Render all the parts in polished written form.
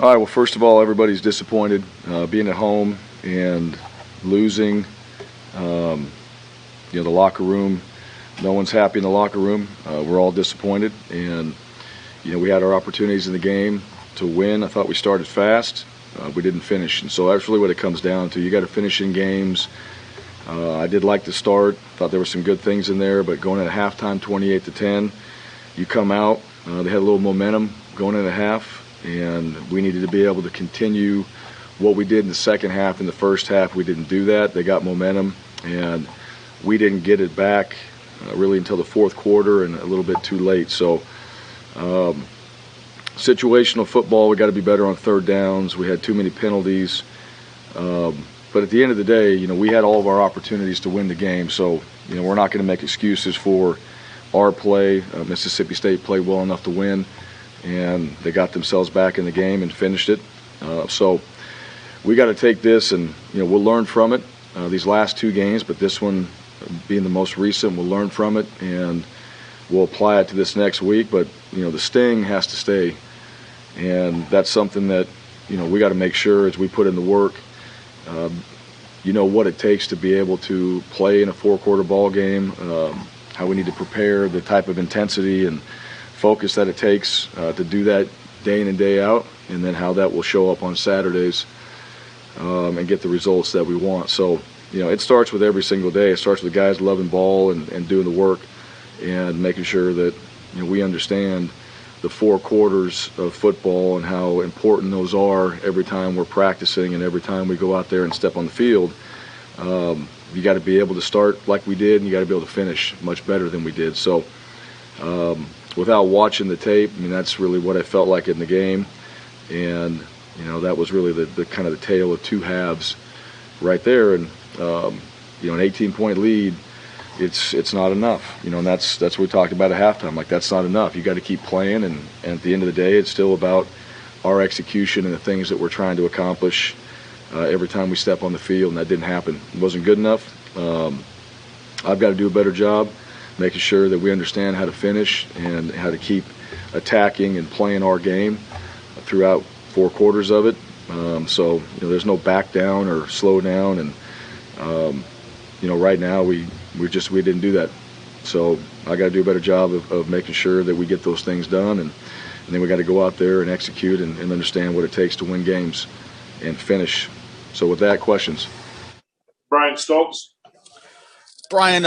All right, well, first of all, everybody's disappointed being at home and losing. The locker room, no one's happy in the locker room. We're all disappointed, and we had our opportunities in the game to win. I thought we started fast. We didn't finish, and so that's really what it comes down to. You got to finish in games. I did like the start. Thought there were some good things in there, but going into halftime, 28-10, you come out. They had a little momentum going into half, and we needed to be able to continue what we did in the second half. In the first half, we didn't do that. They got momentum, and we didn't get it back really until the fourth quarter, and a little bit too late. So situational football, we got to be better on third downs. We had too many penalties. But at the end of the day, we had all of our opportunities to win the game. So, we're not going to make excuses for our play. Mississippi State played well enough to win, and they got themselves back in the game and finished it. So we got to take this, and we'll learn from it these last two games, but this one being the most recent, we'll learn from it, and we'll apply it to this next week. But the sting has to stay, and that's something that we got to make sure as we put in the work. What it takes to be able to play in a four-quarter ball game, how we need to prepare, the type of intensity and focus that it takes to do that day in and day out, and then how that will show up on Saturdays and get the results that we want. So, it starts with every single day. It starts with the guys loving ball and doing the work and making sure that we understand the four quarters of football and how important those are every time we're practicing and every time we go out there and step on the field. You got to be able to start like we did, and you got to be able to finish much better than we did. So without watching the tape, that's really what I felt like in the game. And, that was really the kind of the tale of two halves right there. And, an 18-point lead, it's not enough, and that's what we talked about at halftime. Like, that's not enough. You got to keep playing, and at the end of the day, it's still about our execution and the things that we're trying to accomplish every time we step on the field, and that didn't happen. It wasn't good enough. I've got to do a better job making sure that we understand how to finish and how to keep attacking and playing our game throughout four quarters of it. So there's no back down or slow down, and right now we didn't do that. So I got to do a better job of making sure that we get those things done, and then we got to go out there and execute and understand what it takes to win games and finish. So with that, questions. Brian Stokes. Brian,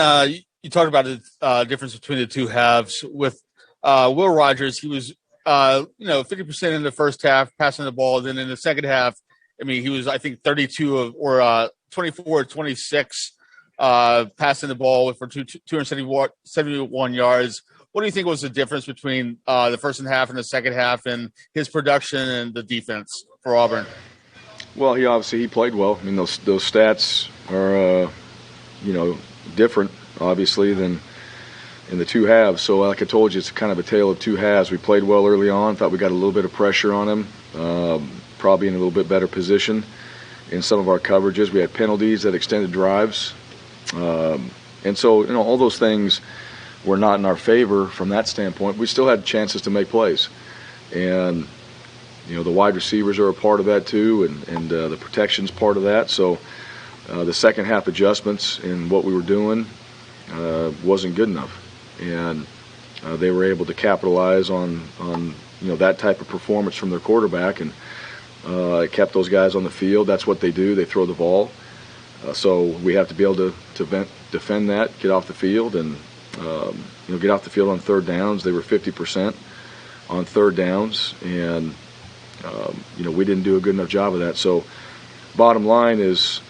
you talked about the difference between the two halves. With Will Rogers, he was 50% in the first half passing the ball. Then in the second half, he was, I think, 24-26 passing the ball for 271 yards. What do you think was the difference between the first half and the second half, and his production and the defense for Auburn? Well, he played well. Those stats are different, obviously, than in the two halves. So like I told you, it's kind of a tale of two halves. We played well early on. Thought we got a little bit of pressure on him, probably in a little bit better position in some of our coverages. We had penalties that extended drives. And so, all those things were not in our favor from that standpoint. We still had chances to make plays. And, the wide receivers are a part of that too, and the protection's part of that. So the second half adjustments in what we were doing wasn't good enough. And they were able to capitalize on that type of performance from their quarterback, and it kept those guys on the field. That's what they do. They throw the ball. So we have to be able to defend that, get off the field, and get off the field on third downs. They were 50% on third downs, and we didn't do a good enough job of that. So bottom line is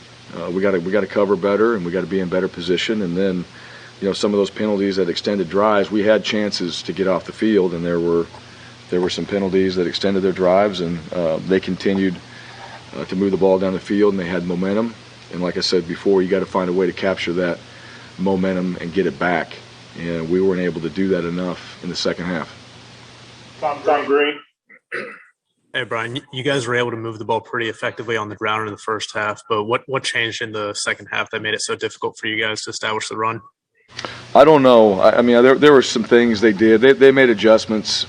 we got to cover better, and we got to be in better position. And then some of those penalties that extended drives, we had chances to get off the field, and there were some penalties that extended their drives, and they continued to move the ball down the field, and they had momentum. And like I said before, you got to find a way to capture that momentum and get it back. And we weren't able to do that enough in the second half. Tom Green. Hey, Brian, you guys were able to move the ball pretty effectively on the ground in the first half, but what changed in the second half that made it so difficult for you guys to establish the run? I don't know. There were some things they did. They made adjustments.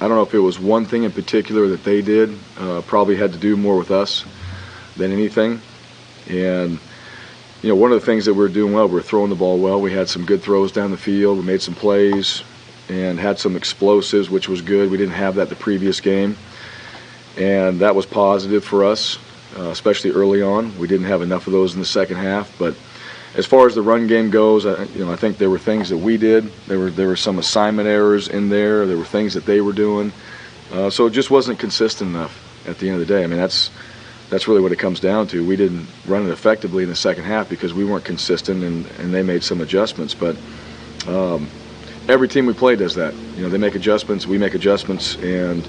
I don't know if it was one thing in particular that they did. Probably had to do more with us than anything. And one of the things that we were doing well, we were throwing the ball well. We had some good throws down the field. We made some plays and had some explosives, which was good. We didn't have that the previous game, and that was positive for us, especially early on. We didn't have enough of those in the second half. But as far as the run game goes, I think there were things that we did. There were some assignment errors in there. There were things that they were doing. So it just wasn't consistent enough at the end of the day. I mean, that's really what it comes down to. We didn't run it effectively in the second half because we weren't consistent, and they made some adjustments. But every team we play does that. They make adjustments, we make adjustments, and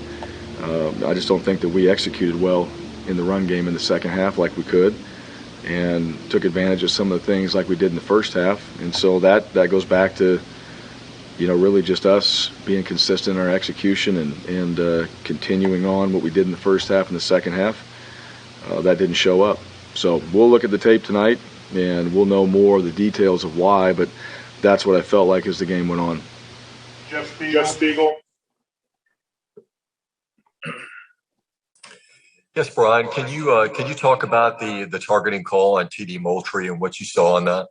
I just don't think that we executed well in the run game in the second half like we could, and took advantage of some of the things like we did in the first half. And so that goes back to really just us being consistent in our execution and continuing on what we did in the first half and the second half. That didn't show up. So we'll look at the tape tonight, and we'll know more of the details of why, but that's what I felt like as the game went on. Jeff Spiegel. Yes, Bryan, can you talk about the targeting call on TD Moultrie and what you saw on that?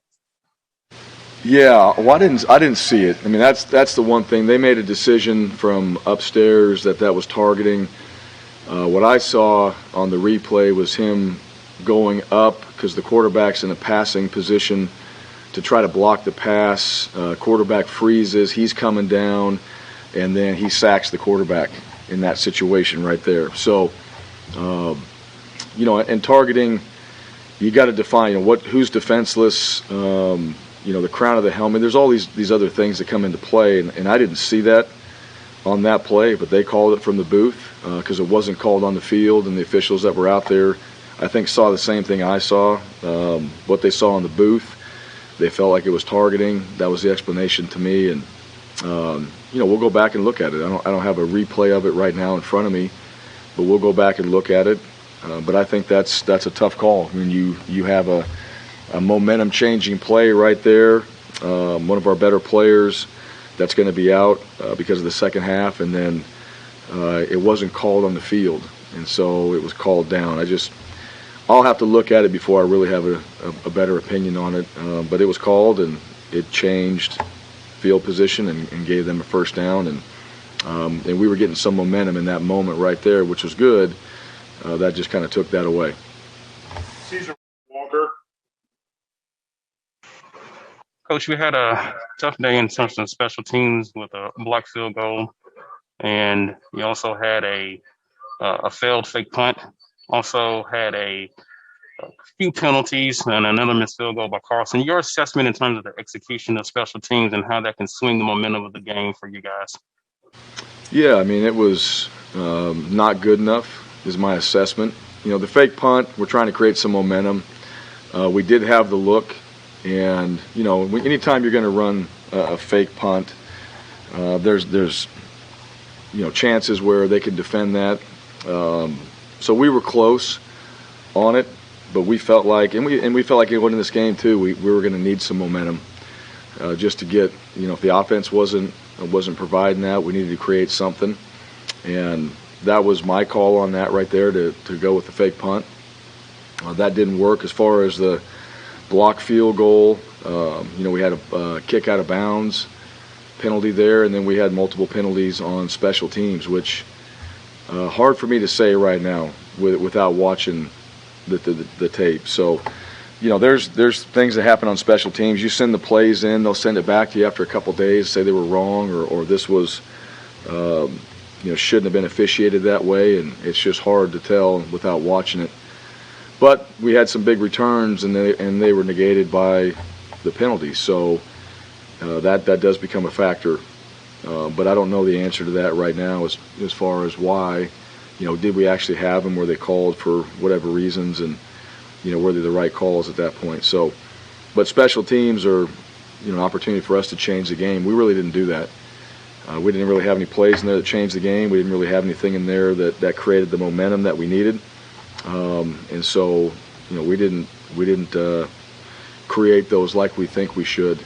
Yeah, well, I didn't see it. I mean, that's the one thing. They made a decision from upstairs that was targeting. What I saw on the replay was him going up because the quarterback's in a passing position to try to block the pass. Quarterback freezes, he's coming down, and then he sacks the quarterback in that situation right there. So, and targeting, you got to define who's defenseless. The crown of the helmet. There's all these other things that come into play, and I didn't see that on that play, but they called it from the booth because it wasn't called on the field, and the officials that were out there, I think, saw the same thing I saw. What they saw in the booth, they felt like it was targeting. That was the explanation to me, and we'll go back and look at it. I don't have a replay of it right now in front of me, but we'll go back and look at it. But I think that's a tough call. I mean, you have a momentum-changing play right there. One of our better players that's going to be out because of the second half, and then it wasn't called on the field, and so it was called down. I'll have to look at it before I really have a better opinion on it. But it was called, and it changed field position and gave them a first down, and we were getting some momentum in that moment right there, which was good. That just kind of took that away. Caesar Walker. Coach, we had a tough day in terms of special teams with a blocked field goal, and you also had a failed fake punt. Also had a few penalties and another missed field goal by Carlson. Your assessment in terms of the execution of special teams and how that can swing the momentum of the game for you guys? Yeah, I mean, it was not good enough is my assessment. The fake punt, we're trying to create some momentum. We did have the look. And, anytime you're going to run a fake punt, there's chances where they can defend that. So we were close on it, but we felt like, and we felt like going in this game too, we were going to need some momentum just to get, if the offense wasn't providing that, we needed to create something. And that was my call on that right there to go with the fake punt. That didn't work as far as the block field goal. We had a kick out of bounds penalty there, and then we had multiple penalties on special teams, which hard for me to say right now without watching the tape. So, there's things that happen on special teams. You send the plays in, they'll send it back to you after a couple days, say they were wrong or this was shouldn't have been officiated that way, and it's just hard to tell without watching it. But we had some big returns, and they were negated by the penalties. So that does become a factor. But I don't know the answer to that right now as far as why. Did we actually have them? Were they called for whatever reasons? And, were they the right calls at that point? So, but special teams are, an opportunity for us to change the game. We really didn't do that. We didn't really have any plays in there that changed the game. We didn't really have anything in there that created the momentum that we needed. And so, we didn't create those like we think we should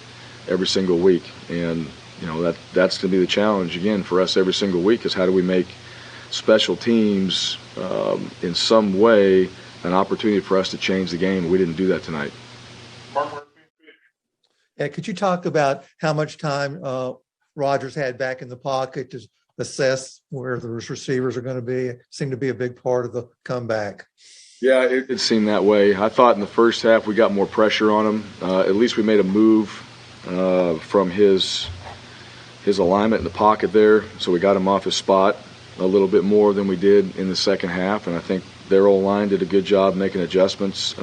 every single week. And that's going to be the challenge again for us every single week is how do we make special teams in some way an opportunity for us to change the game. We didn't do that tonight. Yeah, could you talk about how much time Rodgers had back in the pocket to assess where those receivers are going to be? It seemed to be a big part of the comeback. Yeah, it seemed that way. I thought in the first half we got more pressure on him. At least we made a move from his alignment in the pocket there, so we got him off his spot a little bit more than we did in the second half, and I think their O-line did a good job making adjustments.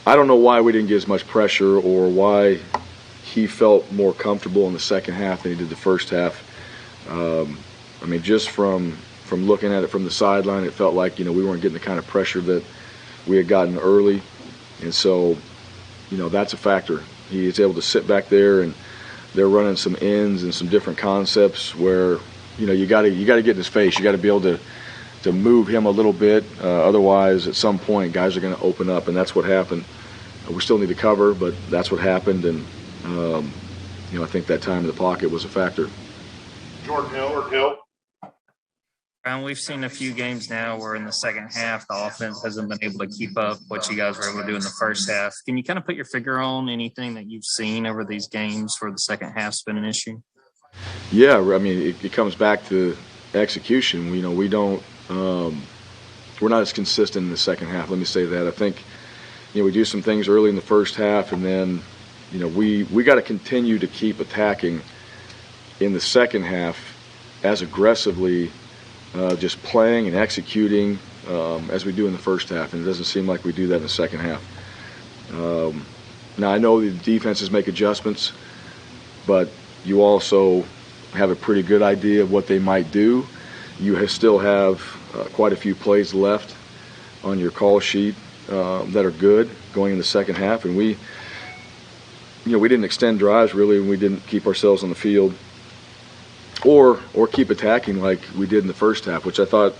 I don't know why we didn't get as much pressure or why he felt more comfortable in the second half than he did the first half. I mean, just from looking at it from the sideline, it felt like, we weren't getting the kind of pressure that we had gotten early. And so, that's a factor. He is able to sit back there, and they're running some ends and some different concepts where, you got to get in his face. You got to be able to move him a little bit. Otherwise, at some point, guys are going to open up, and that's what happened. We still need to cover, but that's what happened. And, I think that time in the pocket was a factor. Jordan Hill. And we've seen a few games now where in the second half, the offense hasn't been able to keep up what you guys were able to do in the first half. Can you kind of put your finger on anything that you've seen over these games where the second half's been an issue? Yeah, I mean, it comes back to execution. We don't we're not as consistent in the second half. Let me say that. I think, we do some things early in the first half, and then, we got to continue to keep attacking in the second half as aggressively, just playing and executing as we do in the first half, and it doesn't seem like we do that in the second half. Now, I know the defenses make adjustments, but you also have a pretty good idea of what they might do. You still have quite a few plays left on your call sheet that are good going in the second half, and we didn't extend drives really, and we didn't keep ourselves on the field or keep attacking like we did in the first half, which I thought,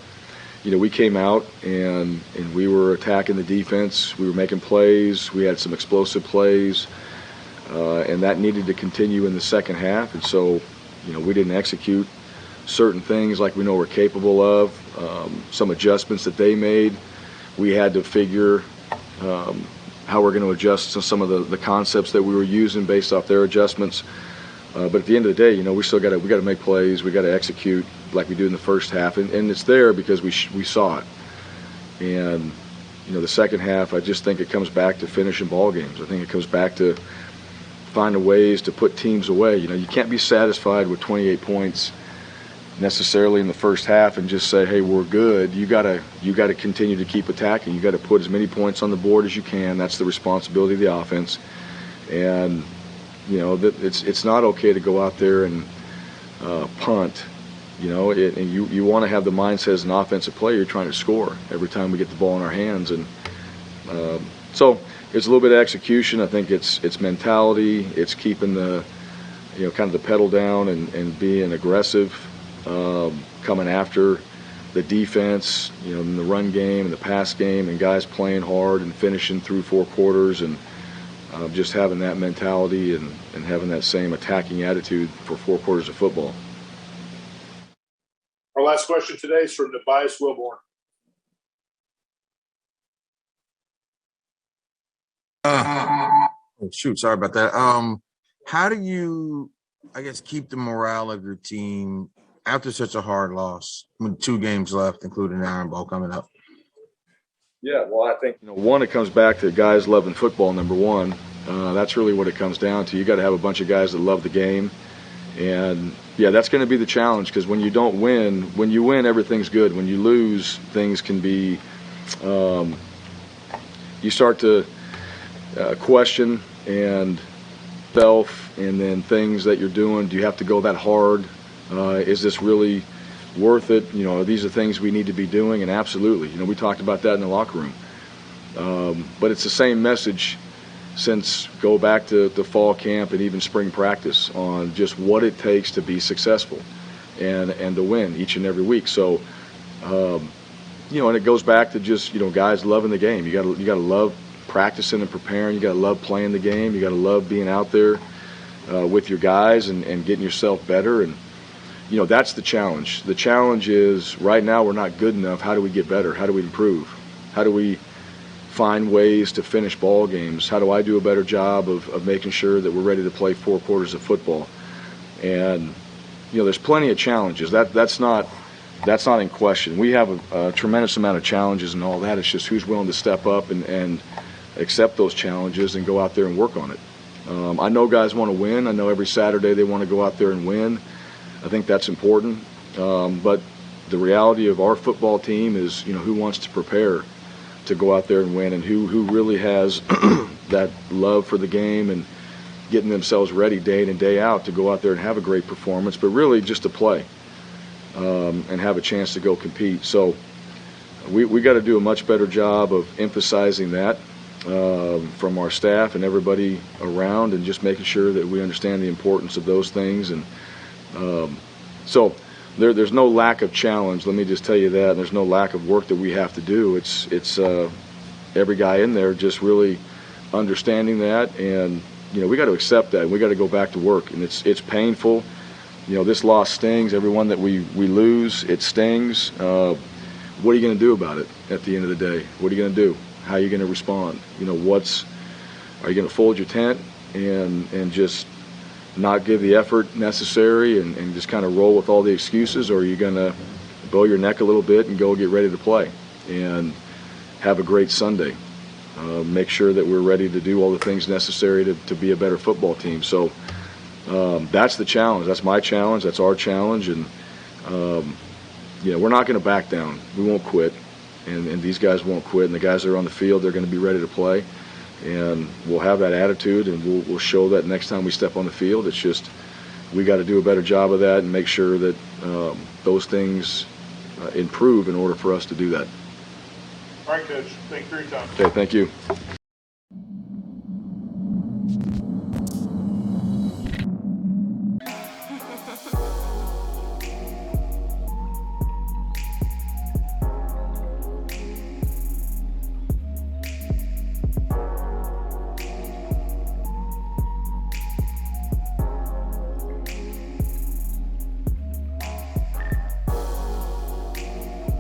we came out and we were attacking the defense. We were making plays. We had some explosive plays, and that needed to continue in the second half. And so, we didn't execute certain things like we know we're capable of. Some adjustments that they made, we had to figure how we're going to adjust to some of the concepts that we were using based off their adjustments. But at the end of the day, we still got to make plays. We got to execute like we do in the first half, and it's there because we saw it. And the second half, I just think it comes back to finishing ball games. I think it comes back to finding ways to put teams away. You can't be satisfied with 28 points necessarily in the first half and just say, hey, we're good. You got to continue to keep attacking. You got to put as many points on the board as you can. That's the responsibility of the offense. And it's not okay to go out there and punt. And you want to have the mindset as an offensive player, you're trying to score every time we get the ball in our hands. And so it's a little bit of execution. I think it's mentality. It's keeping the kind of the pedal down and being aggressive, coming after the defense, in the run game and the pass game, and guys playing hard and finishing through four quarters, and just having that mentality and having that same attacking attitude for four quarters of football. Our last question today is from Tobias Wilborn. Sorry about that. How do you, keep the morale of your team after such a hard loss with 2 games left, including the Iron Bowl coming up? Yeah, well, I think, one, it comes back to guys loving football, number one. That's really what it comes down to. You got to have a bunch of guys that love the game. And, yeah, that's going to be the challenge, because when you don't win, when you win, everything's good. When you lose, things can be you start to question and self, and then things that you're doing. Do you have to go that hard? Is this really worth it? These are things we need to be doing, and absolutely. We talked about that in the locker room. But it's the same message since go back to the fall camp and even spring practice on just what it takes to be successful and to win each and every week. So, and it goes back to just, guys loving the game. You got to love practicing and preparing. You got to love playing the game. You got to love being out there with your guys and getting yourself better. And, that's the challenge. The challenge is right now we're not good enough. How do we get better? How do we improve? How do we find ways to finish ball games? How do I do a better job of making sure that we're ready to play 4 quarters of football? And, there's plenty of challenges. That's not in question. We have a tremendous amount of challenges and all that. It's just who's willing to step up and accept those challenges and go out there and work on it. I know guys want to win. I know every Saturday they want to go out there and win. I think that's important. But the reality of our football team is, who wants to prepare to go out there and win, and who really has that love for the game and getting themselves ready day in and day out to go out there and have a great performance, but really just to play and have a chance to go compete. So we got to do a much better job of emphasizing that from our staff and everybody around, and just making sure that we understand the importance of those things. And so there's no lack of challenge. Let me just tell you that. There's no lack of work that we have to do. It's every guy in there just really understanding that, and we got to accept that. We got to go back to work, and it's painful. This loss stings. Every one that we lose, it stings. What are you going to do about it at the end of the day? What are you going to do? How are you going to respond? Are you going to fold your tent and just not give the effort necessary and just kind of roll with all the excuses, or are you going to bow your neck a little bit and go get ready to play and have a great Sunday? Make sure that we're ready to do all the things necessary to be a better football team. So that's the challenge. That's my challenge. That's our challenge. And, we're not going to back down. We won't quit. And these guys won't quit. And the guys that are on the field, they're going to be ready to play. And we'll have that attitude, and we'll show that next time we step on the field. It's just we got to do a better job of that and make sure that those things improve in order for us to do that. All right, Coach. Thank you for your time. Okay, thank you.